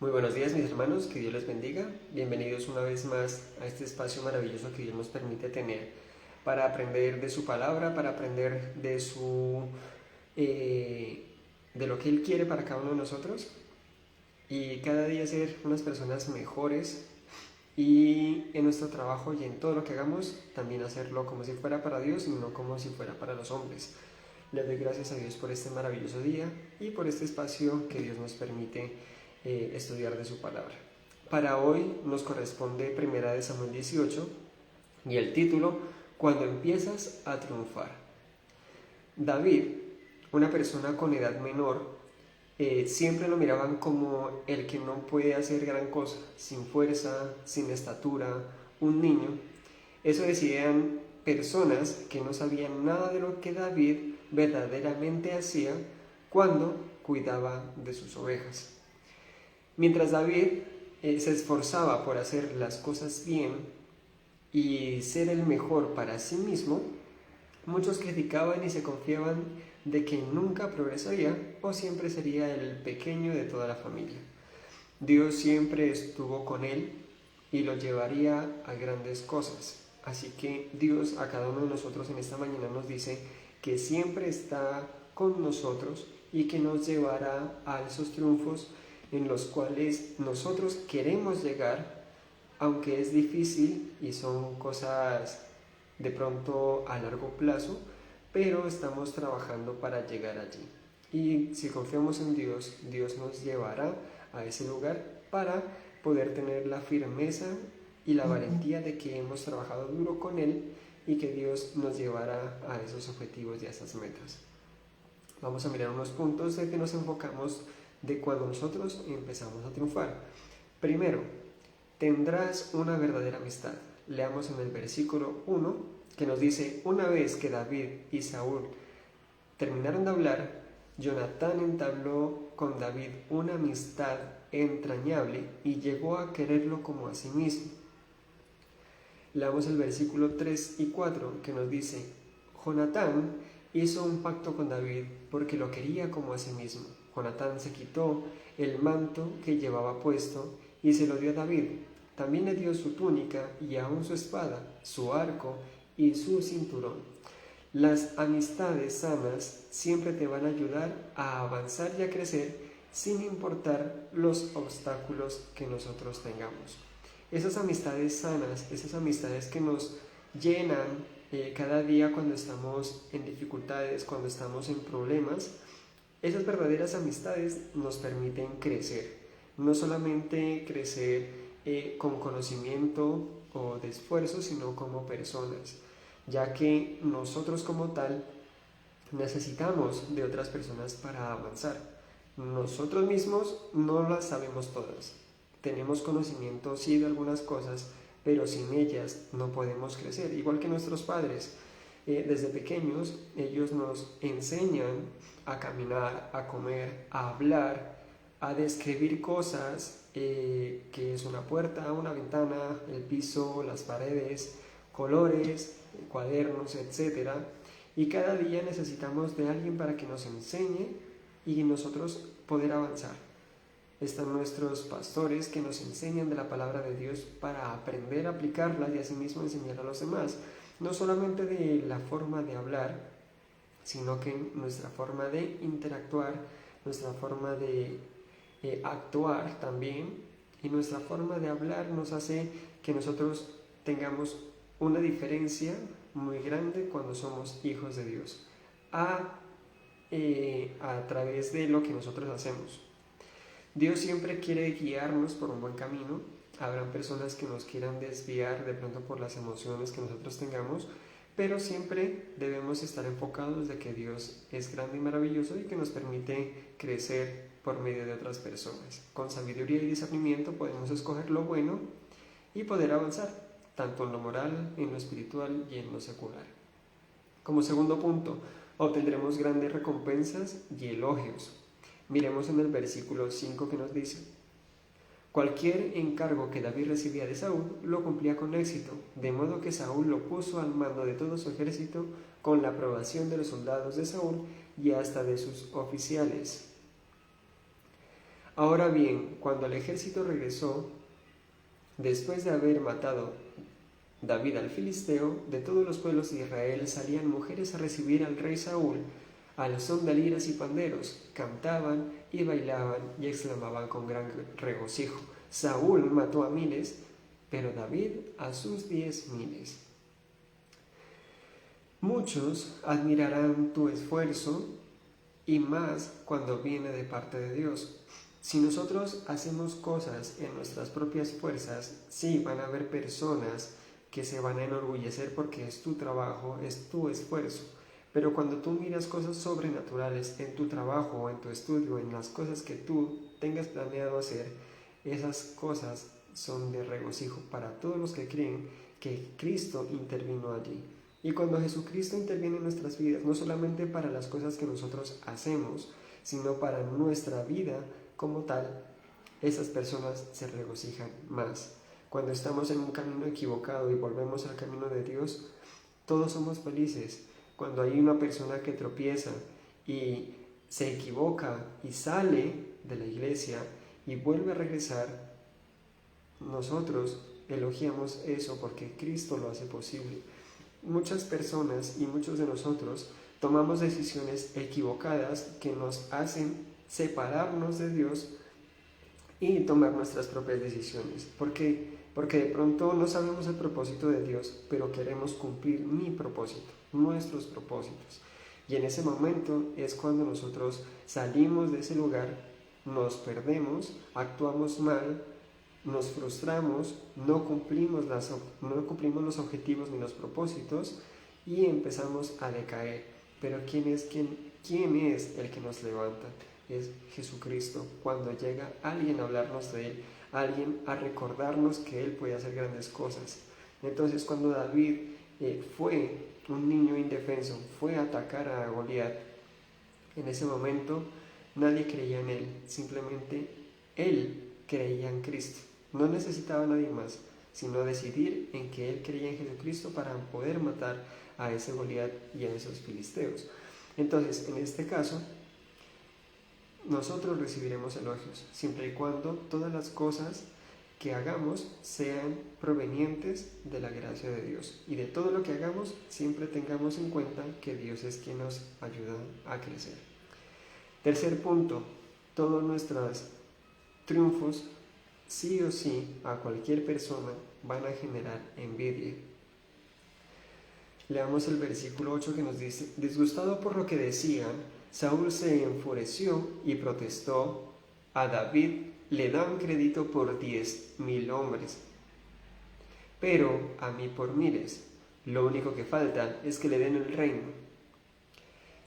Muy buenos días mis hermanos, que Dios les bendiga. Bienvenidos una vez más a este espacio maravilloso que Dios nos permite tener para aprender de su palabra, para aprender de lo que Él quiere para cada uno de nosotros y cada día ser unas personas mejores y en nuestro trabajo y en todo lo que hagamos también hacerlo como si fuera para Dios y no como si fuera para los hombres. Les doy gracias a Dios por este maravilloso día y por este espacio que Dios nos permite estudiar de su palabra. Para hoy nos corresponde Primera de Samuel 18 y el título, Cuando empiezas a triunfar. David, una persona con edad menor, siempre lo miraban como el que no puede hacer gran cosa, sin fuerza, sin estatura, un niño. Eso decían personas que no sabían nada de lo que David verdaderamente hacía cuando cuidaba de sus ovejas. Mientras David se esforzaba por hacer las cosas bien y ser el mejor para sí mismo, muchos criticaban y se confiaban de que nunca progresaría o siempre sería el pequeño de toda la familia. Dios siempre estuvo con él y lo llevaría a grandes cosas. Así que Dios a cada uno de nosotros en esta mañana nos dice que siempre está con nosotros y que nos llevará a esos triunfos en los cuales nosotros queremos llegar, aunque es difícil y son cosas de pronto a largo plazo, pero estamos trabajando para llegar allí. Y si confiamos en Dios, Dios nos llevará a ese lugar para poder tener la firmeza y la valentía de que hemos trabajado duro con Él y que Dios nos llevará a esos objetivos y a esas metas. Vamos a mirar unos puntos de que nos enfocamos de cuando nosotros empezamos a triunfar. Primero, tendrás una verdadera amistad. Leamos en el versículo 1 que nos dice: una vez que David y Saúl terminaron de hablar, Jonatán entabló con David una amistad entrañable y llegó a quererlo como a sí mismo. Leamos el versículo 3 y 4 que nos dice: Jonatán hizo un pacto con David porque lo quería como a sí mismo. Jonatán se quitó el manto que llevaba puesto y se lo dio a David. También le dio su túnica y aún su espada, su arco y su cinturón. Las amistades sanas siempre te van a ayudar a avanzar y a crecer sin importar los obstáculos que nosotros tengamos. Esas amistades sanas, esas amistades que nos llenan cada día cuando estamos en dificultades, cuando estamos en problemas, esas verdaderas amistades nos permiten crecer, no solamente crecer con conocimiento o de esfuerzo, sino como personas, ya que nosotros como tal necesitamos de otras personas para avanzar. Nosotros mismos no las sabemos todas, tenemos conocimiento sí de algunas cosas, pero sin ellas no podemos crecer, igual que nuestros padres. Desde pequeños ellos nos enseñan a caminar, a comer, a hablar, a describir cosas, que es una puerta, una ventana, el piso, las paredes, colores, cuadernos, etc. Y cada día necesitamos de alguien para que nos enseñe y nosotros poder avanzar. Están nuestros pastores que nos enseñan de la palabra de Dios para aprender a aplicarla y asimismo enseñar a los demás. No solamente de la forma de hablar, sino que nuestra forma de interactuar, nuestra forma de actuar también, y nuestra forma de hablar nos hace que nosotros tengamos una diferencia muy grande cuando somos hijos de Dios a través de lo que nosotros hacemos. Dios siempre quiere guiarnos por un buen camino. Habrán personas que nos quieran desviar de pronto por las emociones que nosotros tengamos, pero siempre debemos estar enfocados de que Dios es grande y maravilloso y que nos permite crecer por medio de otras personas. Con sabiduría y discernimiento podemos escoger lo bueno y poder avanzar, tanto en lo moral, en lo espiritual y en lo secular. Como segundo punto, obtendremos grandes recompensas y elogios. Miremos en el versículo 5 que nos dice: cualquier encargo que David recibía de Saúl lo cumplía con éxito, de modo que Saúl lo puso al mando de todo su ejército con la aprobación de los soldados de Saúl y hasta de sus oficiales. Ahora bien, cuando el ejército regresó, después de haber matado David al filisteo, de todos los pueblos de Israel salían mujeres a recibir al rey Saúl, al son de liras y panderos, cantaban y bailaban y exclamaban con gran regocijo: Saúl mató a miles, pero David a sus 10,000. Muchos admirarán tu esfuerzo, y más cuando viene de parte de Dios. Si nosotros hacemos cosas en nuestras propias fuerzas, sí, van a haber personas que se van a enorgullecer porque es tu trabajo, es tu esfuerzo. Pero cuando tú miras cosas sobrenaturales en tu trabajo, en tu estudio, en las cosas que tú tengas planeado hacer, esas cosas son de regocijo para todos los que creen que Cristo intervino allí. Y cuando Jesucristo interviene en nuestras vidas, no solamente para las cosas que nosotros hacemos, sino para nuestra vida como tal, esas personas se regocijan más. Cuando estamos en un camino equivocado y volvemos al camino de Dios, todos somos felices. Cuando hay una persona que tropieza y se equivoca y sale de la iglesia y vuelve a regresar, nosotros elogiamos eso porque Cristo lo hace posible. Muchas personas y muchos de nosotros tomamos decisiones equivocadas que nos hacen separarnos de Dios y tomar nuestras propias decisiones. ¿Por qué? Porque de pronto no sabemos el propósito de Dios, pero queremos cumplir mi propósito, nuestros propósitos. Y en ese momento es cuando nosotros salimos de ese lugar, nos perdemos, actuamos mal, nos frustramos, no cumplimos los objetivos ni los propósitos y empezamos a decaer. Pero ¿quién es el que nos levanta? Es Jesucristo. Cuando llega alguien a hablarnos de Él, alguien a recordarnos que Él puede hacer grandes cosas. Entonces, cuando David fue un niño indefenso, fue a atacar a Goliat, en ese momento nadie creía en Él, simplemente Él creía en Cristo. No necesitaba a nadie más, sino decidir en que Él creía en Jesucristo para poder matar a ese Goliat y a esos filisteos. Entonces, en este caso, nosotros recibiremos elogios, siempre y cuando todas las cosas que hagamos sean provenientes de la gracia de Dios. Y de todo lo que hagamos, siempre tengamos en cuenta que Dios es quien nos ayuda a crecer. Tercer punto, todos nuestros triunfos, sí o sí, a cualquier persona van a generar envidia. Leamos el versículo 8 que nos dice: disgustado por lo que decían, Saúl se enfureció y protestó: a David le dan crédito por 10,000 hombres, pero a mí por miles. Lo único que falta es que le den el reino.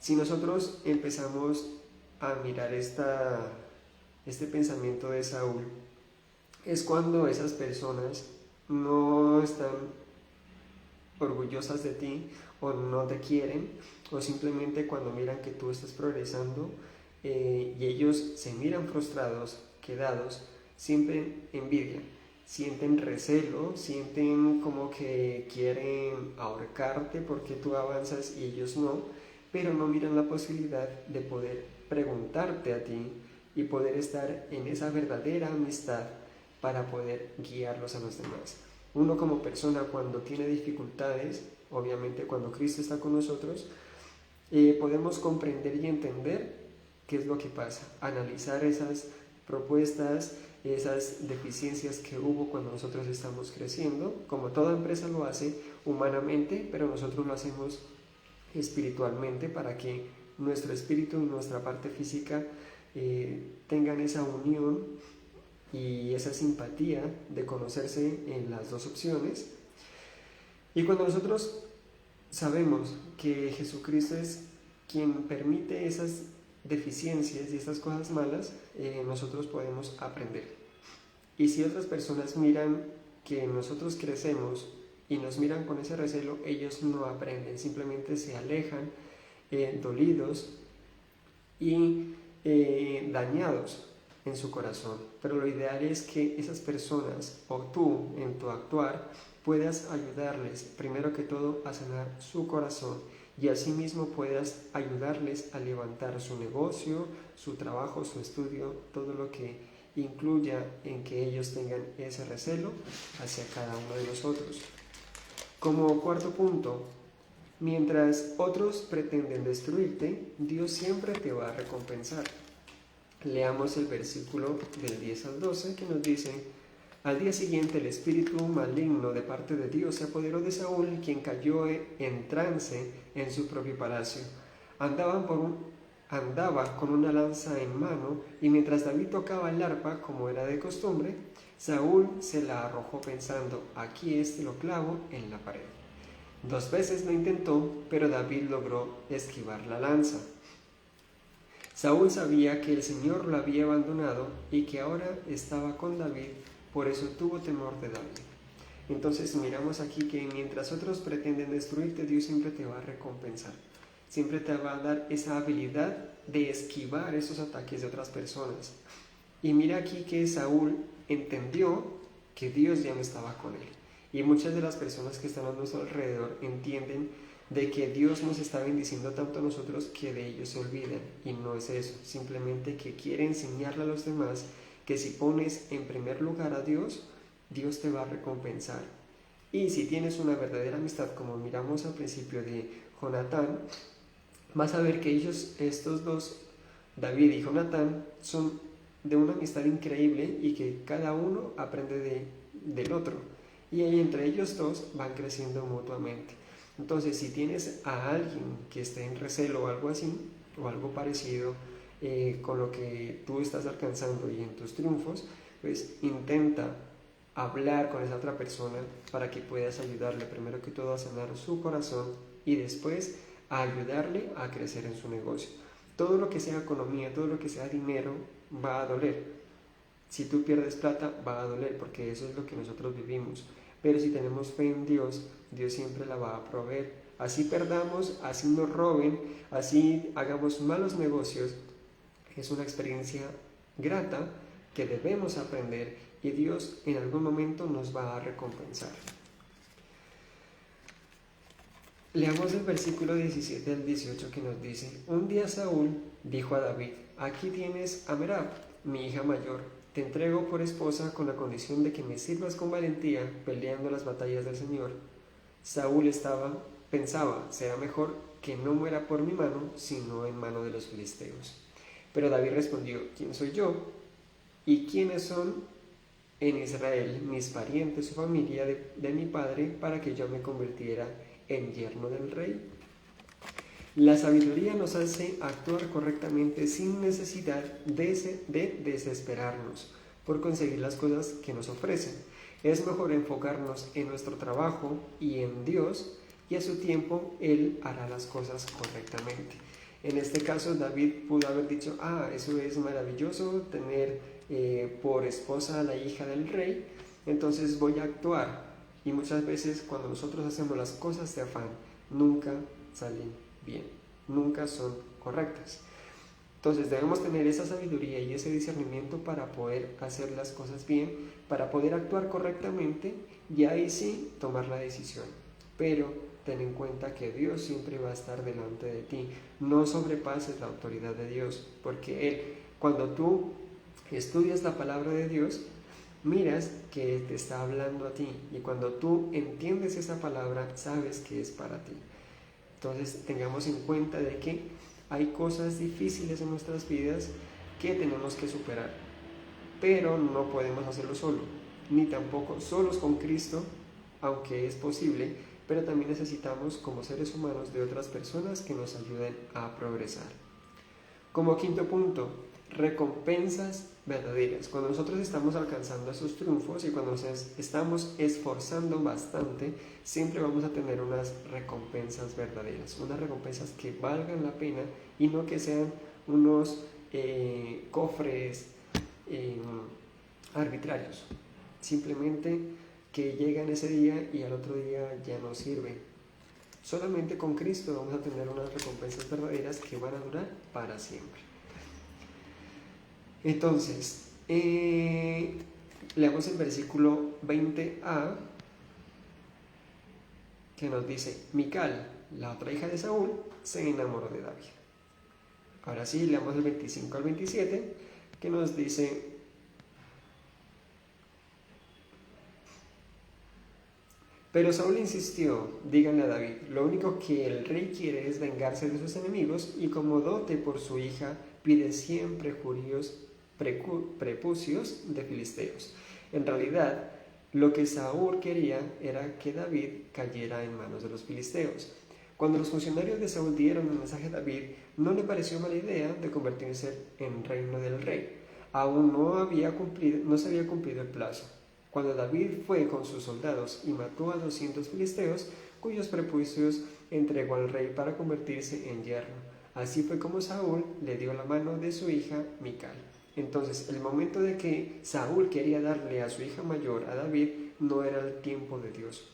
Si nosotros empezamos a mirar este pensamiento de Saúl, es cuando esas personas no están orgullosas de ti o no te quieren, o simplemente cuando miran que tú estás progresando y ellos se miran frustrados, quedados, sienten envidia, sienten recelo, sienten como que quieren ahorcarte porque tú avanzas y ellos no, pero no miran la posibilidad de poder preguntarte a ti y poder estar en esa verdadera amistad para poder guiarlos a los demás. Uno como persona, cuando tiene dificultades, obviamente cuando Cristo está con nosotros, podemos comprender y entender qué es lo que pasa, analizar esas propuestas, esas deficiencias que hubo cuando nosotros estamos creciendo, como toda empresa lo hace humanamente, pero nosotros lo hacemos espiritualmente para que nuestro espíritu y nuestra parte física tengan esa unión y esa simpatía de conocerse en las dos opciones. Y cuando nosotros sabemos que Jesucristo es quien permite esas deficiencias y estas cosas malas, nosotros podemos aprender. Y si otras personas miran que nosotros crecemos y nos miran con ese recelo, ellos no aprenden, simplemente se alejan dolidos y dañados en su corazón. Pero lo ideal es que esas personas o tú en tu actuar puedas ayudarles primero que todo a sanar su corazón y asimismo puedas ayudarles a levantar su negocio, su trabajo, su estudio, todo lo que incluya en que ellos tengan ese recelo hacia cada uno de nosotros. Como cuarto punto, mientras otros pretenden destruirte, Dios siempre te va a recompensar. Leamos el versículo del 10 al 12 que nos dice: al día siguiente el espíritu maligno de parte de Dios se apoderó de Saúl, quien cayó en trance en su propio palacio. Andaba con una lanza en mano, y mientras David tocaba el arpa, como era de costumbre, Saúl se la arrojó pensando: aquí lo clavo en la pared. 2 veces lo intentó, pero David logró esquivar la lanza. Saúl sabía que el Señor lo había abandonado y que ahora estaba con David, por eso tuvo temor de David. Entonces miramos aquí que mientras otros pretenden destruirte, Dios siempre te va a recompensar. Siempre te va a dar esa habilidad de esquivar esos ataques de otras personas. Y mira aquí que Saúl entendió que Dios ya no estaba con él. Y muchas de las personas que están a nuestro alrededor entienden de que Dios nos está bendiciendo tanto a nosotros que de ellos se olvidan. Y no es eso, simplemente que quiere enseñarle a los demás que si pones en primer lugar a Dios, Dios te va a recompensar. Y si tienes una verdadera amistad, como miramos al principio de Jonatán, vas a ver que estos dos, David y Jonatán, son de una amistad increíble y que cada uno aprende del otro. Y ahí entre ellos dos van creciendo mutuamente. Entonces, si tienes a alguien que esté en recelo o algo así, o algo parecido con lo que tú estás alcanzando y en tus triunfos, pues intenta hablar con esa otra persona para que puedas ayudarle primero que todo a sanar su corazón y después a ayudarle a crecer en su negocio. Todo lo que sea economía, todo lo que sea dinero va a doler. Si tú pierdes plata va a doler porque eso es lo que nosotros vivimos. Pero si tenemos fe en Dios, Dios siempre la va a proveer. Así perdamos, así nos roben, así hagamos malos negocios, es una experiencia grata que debemos aprender y Dios en algún momento nos va a recompensar. Leamos el versículo 17 al 18 que nos dice: un día Saúl dijo a David: aquí tienes a Merab, mi hija mayor. Te entrego por esposa con la condición de que me sirvas con valentía peleando las batallas del Señor. Saúl pensaba: será mejor que no muera por mi mano, sino en mano de los filisteos. Pero David respondió: ¿quién soy yo? ¿Y quiénes son en Israel mis parientes o familia de mi padre para que yo me convirtiera en yerno del rey? La sabiduría nos hace actuar correctamente sin necesidad de desesperarnos por conseguir las cosas que nos ofrecen. Es mejor enfocarnos en nuestro trabajo y en Dios, y a su tiempo Él hará las cosas correctamente. En este caso, David pudo haber dicho: eso es maravilloso, tener por esposa a la hija del rey, entonces voy a actuar. Y muchas veces cuando nosotros hacemos las cosas de afán, nunca salen bien, nunca son correctas. Entonces debemos tener esa sabiduría y ese discernimiento para poder hacer las cosas bien, para poder actuar correctamente y ahí sí tomar la decisión. Pero ten en cuenta que Dios siempre va a estar delante de ti. No sobrepases la autoridad de Dios, porque Él, cuando tú estudias la palabra de Dios, miras que te está hablando a ti, y cuando tú entiendes esa palabra, sabes que es para ti. Entonces tengamos en cuenta de que hay cosas difíciles en nuestras vidas que tenemos que superar, pero no podemos hacerlo solo, ni tampoco solos con Cristo, aunque es posible, pero también necesitamos como seres humanos de otras personas que nos ayuden a progresar. Como quinto punto, recompensas verdaderas. Cuando nosotros estamos alcanzando esos triunfos y cuando nos estamos esforzando bastante, siempre vamos a tener unas recompensas verdaderas, unas recompensas que valgan la pena y no que sean unos cofres arbitrarios, simplemente que llegan ese día y al otro día ya no sirven. Solamente con Cristo vamos a tener unas recompensas verdaderas que van a durar para siempre. Entonces, leamos el versículo 20a, que nos dice: Mical, la otra hija de Saúl, se enamoró de David. Ahora sí, leamos el 25 al 27, que nos dice: pero Saúl insistió: díganle a David, lo único que el rey quiere es vengarse de sus enemigos, y como dote por su hija pide 100 prepucios de filisteos. En realidad, lo que Saúl quería era que David cayera en manos de los filisteos. Cuando los funcionarios de Saúl dieron el mensaje a David, no le pareció mala idea de convertirse en reino del rey. Aún no se había cumplido el plazo. Cuando David fue con sus soldados y mató a 200 filisteos, cuyos prepucios entregó al rey para convertirse en yerno. Así fue como Saúl le dio la mano de su hija Mical. Entonces, el momento de que Saúl quería darle a su hija mayor a David no era el tiempo de Dios.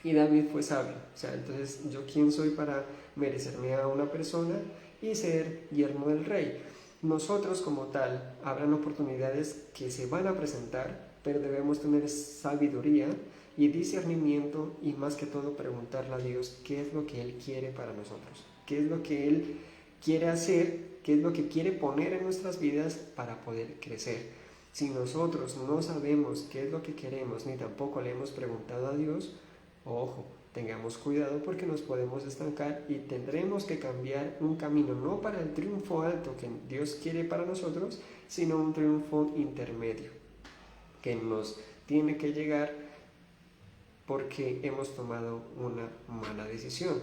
Y David fue sabio. Entonces, ¿yo quién soy para merecerme a una persona y ser yerno del rey? Nosotros como tal, habrán oportunidades que se van a presentar, pero debemos tener sabiduría y discernimiento, y más que todo preguntarle a Dios qué es lo que Él quiere para nosotros, qué es lo que Él quiere hacer, qué es lo que quiere poner en nuestras vidas para poder crecer. Si nosotros no sabemos qué es lo que queremos, ni tampoco le hemos preguntado a Dios, ojo, tengamos cuidado porque nos podemos estancar y tendremos que cambiar un camino, no para el triunfo alto que Dios quiere para nosotros, sino un triunfo intermedio que nos tiene que llegar porque hemos tomado una mala decisión.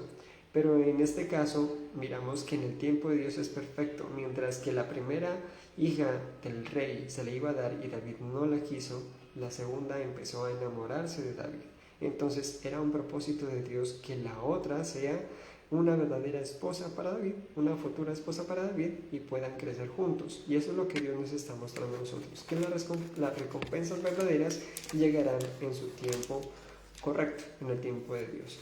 Pero en este caso miramos que en el tiempo de Dios es perfecto. Mientras que la primera hija del rey se le iba a dar y David no la quiso, la segunda empezó a enamorarse de David. Entonces era un propósito de Dios que la otra sea una verdadera esposa para David, una futura esposa para David, y puedan crecer juntos. Y eso es lo que Dios nos está mostrando a nosotros, que las recompensas verdaderas llegarán en su tiempo correcto, en el tiempo de Dios.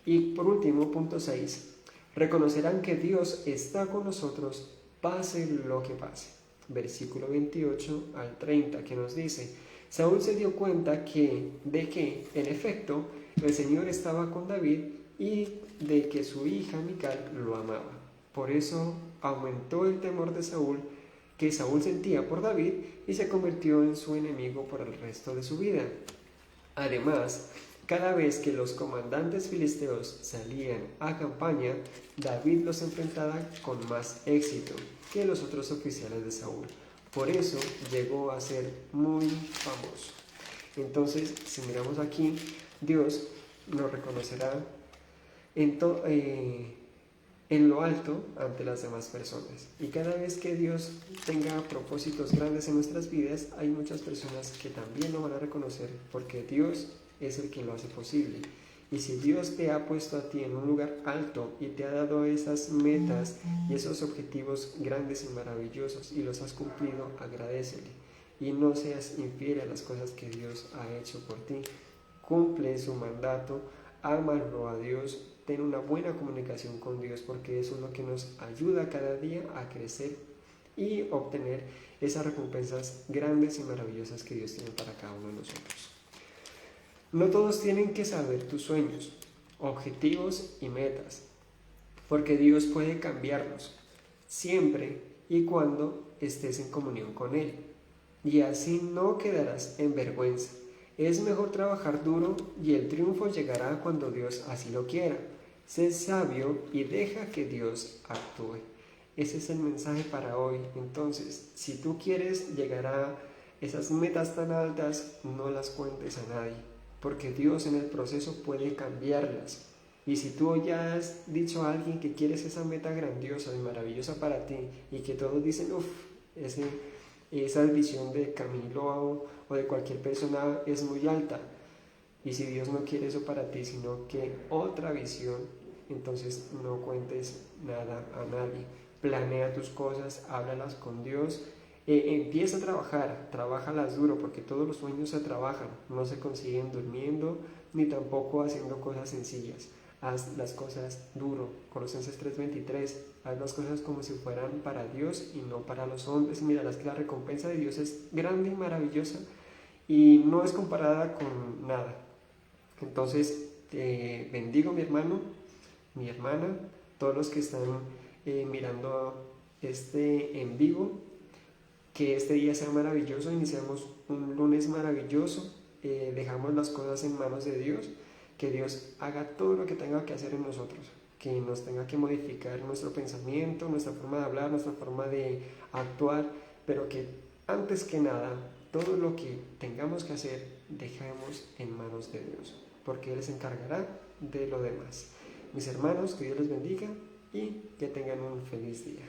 Y por último, punto 6, reconocerán que Dios está con nosotros pase lo que pase. Versículo 28 al 30, que nos dice: Saúl se dio cuenta de que, en efecto, el Señor estaba con David y de que su hija Mical lo amaba. Por eso aumentó el temor de Saúl que Saúl sentía por David y se convirtió en su enemigo por el resto de su vida. Además, cada vez que los comandantes filisteos salían a campaña, David los enfrentaba con más éxito que los otros oficiales de Saúl. Por eso llegó a ser muy famoso. Entonces, si miramos aquí, Dios nos reconocerá en lo alto ante las demás personas. Y cada vez que Dios tenga propósitos grandes en nuestras vidas, hay muchas personas que también lo van a reconocer, porque Dios es el que lo hace posible. Y si Dios te ha puesto a ti en un lugar alto y te ha dado esas metas y esos objetivos grandes y maravillosos y los has cumplido, agradécele y no seas infiel a las cosas que Dios ha hecho por ti. Cumple su mandato, ámalo a Dios, ten una buena comunicación con Dios, porque eso es lo que nos ayuda cada día a crecer y obtener esas recompensas grandes y maravillosas que Dios tiene para cada uno de nosotros. No todos tienen que saber tus sueños, objetivos y metas, porque Dios puede cambiarlos siempre y cuando estés en comunión con Él, y así no quedarás en vergüenza. Es mejor trabajar duro y el triunfo llegará cuando Dios así lo quiera. Sé sabio y deja que Dios actúe. Ese es el mensaje para hoy. Entonces, si tú quieres llegar a esas metas tan altas, no las cuentes a nadie, porque Dios en el proceso puede cambiarlas. Y si tú ya has dicho a alguien que quieres esa meta grandiosa y maravillosa para ti, y que todos dicen, esa visión de Camilo o de cualquier persona es muy alta, y si Dios no quiere eso para ti, sino que otra visión, entonces no cuentes nada a nadie. Planea tus cosas, háblalas con Dios. Empieza a trabajar, trabájalas duro, porque todos los sueños se trabajan, no se consiguen durmiendo ni tampoco haciendo cosas sencillas. Haz las cosas duro. Colosenses 3:23, haz las cosas como si fueran para Dios y no para los hombres. Mira, la recompensa de Dios es grande y maravillosa y no es comparada con nada. Entonces te bendigo, mi hermano, mi hermana, todos los que están mirando este en vivo, que este día sea maravilloso, iniciamos un lunes maravilloso, dejamos las cosas en manos de Dios, que Dios haga todo lo que tenga que hacer en nosotros, que nos tenga que modificar nuestro pensamiento, nuestra forma de hablar, nuestra forma de actuar, pero que antes que nada, todo lo que tengamos que hacer, dejemos en manos de Dios, porque Él se encargará de lo demás. Mis hermanos, que Dios les bendiga y que tengan un feliz día.